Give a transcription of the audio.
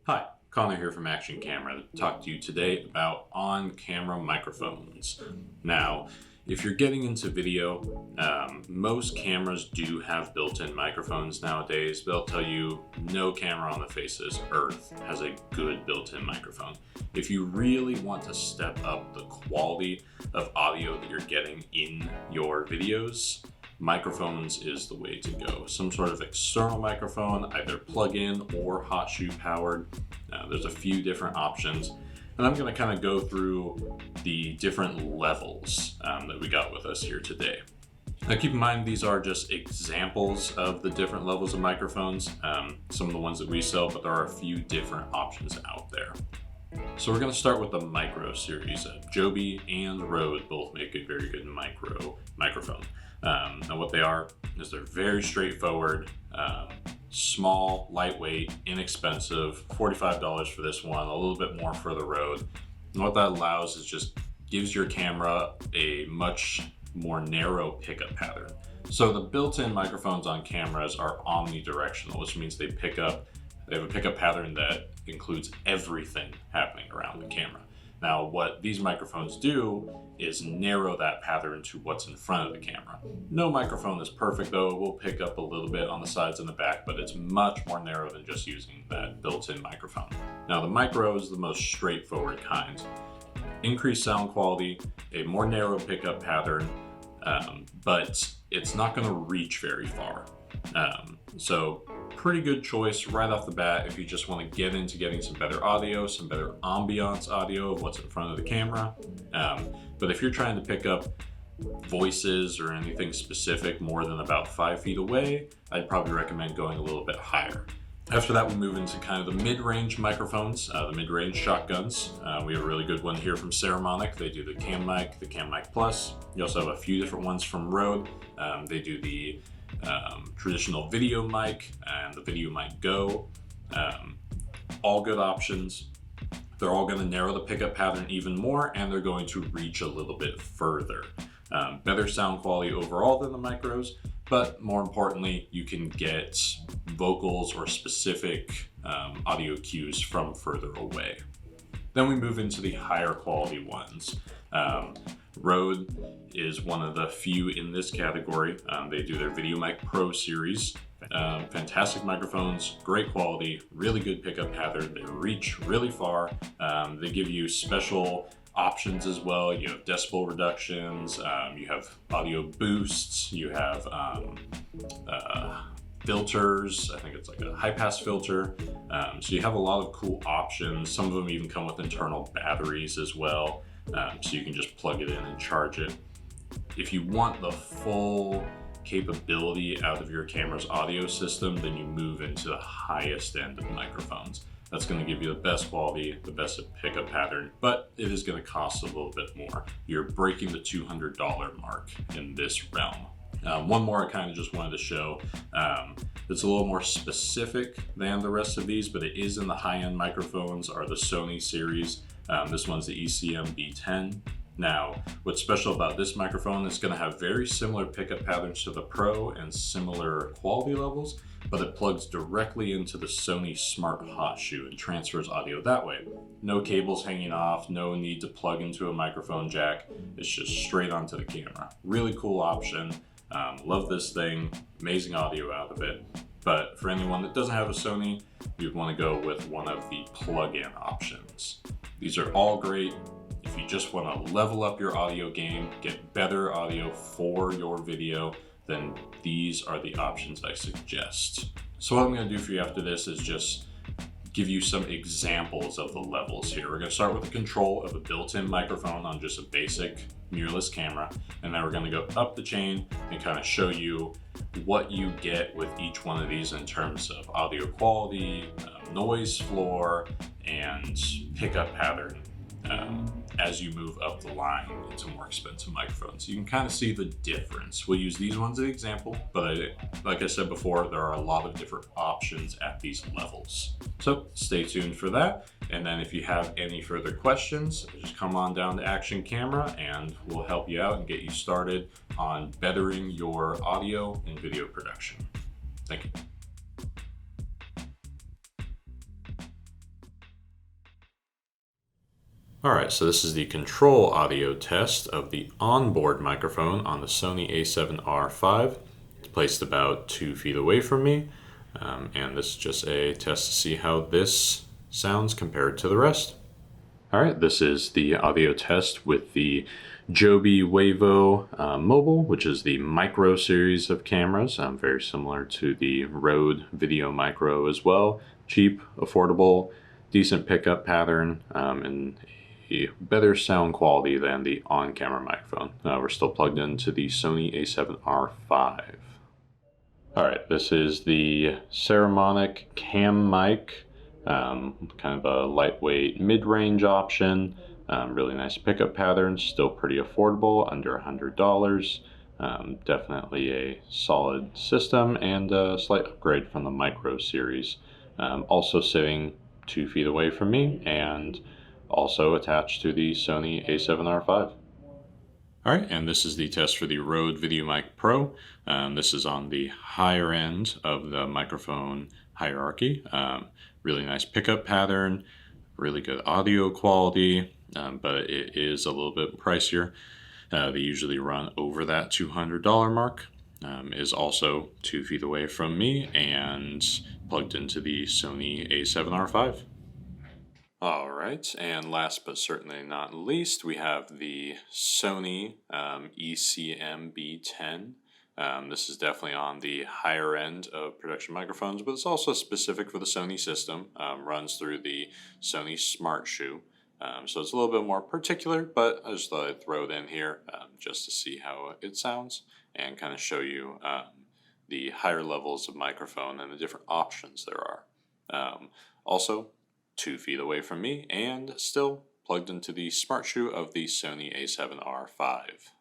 Hi, Connor here from Action Camera to talk to you today about on-camera microphones. Now, if you're getting into video, most cameras do have built-in microphones nowadays. They'll tell you no camera on the face of this earth has a good built-in microphone. If you really want to step up the quality of audio that you're getting in your videos, microphones is the way to go. Some sort of external microphone, either plug-in or hot shoe powered. There's a few different options, and I'm going to kind of go through the different levels that we got with us here today. Now keep in mind, these are just examples of the different levels of microphones, some of the ones that we sell, but there are a few different options out there. So we're going to start with the micro series. Joby and Rode both make a very good microphone. And what they are is they're very straightforward, small, lightweight, inexpensive, $45 for this one, a little bit more for the Rode. And what that allows is just gives your camera a much more narrow pickup pattern. So the built-in microphones on cameras are omnidirectional, which means they have a pickup pattern that includes everything happening around the camera. Now, what these microphones do is narrow that pattern to what's in front of the camera. No microphone is perfect though. It will pick up a little bit on the sides and the back, but it's much more narrow than just using that built-in microphone. Now, the micro is the most straightforward kind. Increased sound quality, a more narrow pickup pattern, but it's not gonna reach very far. So pretty good choice right off the bat if you just want to get into getting some better audio, some better ambiance audio of what's in front of the camera. But if you're trying to pick up voices or anything specific more than about 5 feet away, I'd probably recommend going a little bit higher. After that, we move into kind of the mid-range microphones, the mid-range shotguns. We have a really good one here from Saramonic. They do the Cam Mic Plus. You also have a few different ones from Rode. They do the traditional video mic and the video mic Go. All good options. They're all going to narrow the pickup pattern even more, and they're going to reach a little bit further. Better sound quality overall than the micros, but more importantly, you can get vocals or specific audio cues from further away. Then we move into the higher quality ones. Rode is one of the few in this category. They do their Video Mic Pro series. Fantastic microphones, great quality, really good pickup pattern. They reach really far. They give you special options as well. You have decibel reductions, you have audio boosts, you have filters. I think it's like a high pass filter. So you have a lot of cool options. Some of them even come with internal batteries as well. So you can just plug it in and charge it. If you want the full capability out of your camera's audio system, then you move into the highest end of microphones. That's going to give you the best quality, the best pickup pattern, but it is going to cost a little bit more. You're breaking the $200 mark in this realm. One more I kind of just wanted to show. It's a little more specific than the rest of these, but it is in the high-end microphones, are the Sony series. This one's the ECM B10. Now, what's special about this microphone is going to have very similar pickup patterns to the Pro and similar quality levels, but it plugs directly into the Sony Smart Hot Shoe and transfers audio that way. No cables hanging off, no need to plug into a microphone jack. It's just straight onto the camera. Really cool option. Love this thing, amazing audio out of it. But for anyone that doesn't have a Sony, you'd want to go with one of the plug-in options. These are all great if you just want to level up your audio game, get better audio for your video, then these are the options I suggest. So what I'm going to do for you after this is just give you some examples of the levels here. We're going to start with the control of a built-in microphone on just a basic mirrorless camera, and then we're going to go up the chain and kind of show you what you get with each one of these in terms of audio quality, noise floor, and pickup pattern as you move up the line into more expensive microphones. You can kind of see the difference. We'll use these ones as an example, but like I said before, there are a lot of different options at these levels. So stay tuned for that. And then if you have any further questions, just come on down to Action Camera and we'll help you out and get you started on bettering your audio and video production. Thank you. Alright, so this is the control audio test of the onboard microphone on the Sony a7R5. It's placed about 2 feet away from me, and this is just a test to see how this sounds compared to the rest. Alright, this is the audio test with the Joby Wavo Mobile, which is the micro series of cameras, very similar to the Rode Video Micro as well. Cheap, affordable, decent pickup pattern, and a better sound quality than the on-camera microphone. We're still plugged into the Sony a7R5. Alright, this is the Ceramonic Cam Mic, kind of a lightweight mid-range option. Really nice pickup pattern, still pretty affordable, under $100. Definitely a solid system and a slight upgrade from the Micro series. Also sitting 2 feet away from me and also attached to the Sony a7R5. All right, and this is the test for the Rode VideoMic Pro. This is on the higher end of the microphone hierarchy. Really nice pickup pattern, really good audio quality, but it is a little bit pricier. They usually run over that $200 mark. Is also 2 feet away from me and plugged into the Sony a7R5. All right, and last but certainly not least, we have the Sony ECM-B10. This is definitely on the higher end of production microphones, but it's also specific for the Sony system. Runs through the Sony Smart Shoe. So it's a little bit more particular, but I just thought I'd throw it in here just to see how it sounds and kind of show you the higher levels of microphone and the different options there are. Also, 2 feet away from me and still plugged into the smart shoe of the Sony a7R5.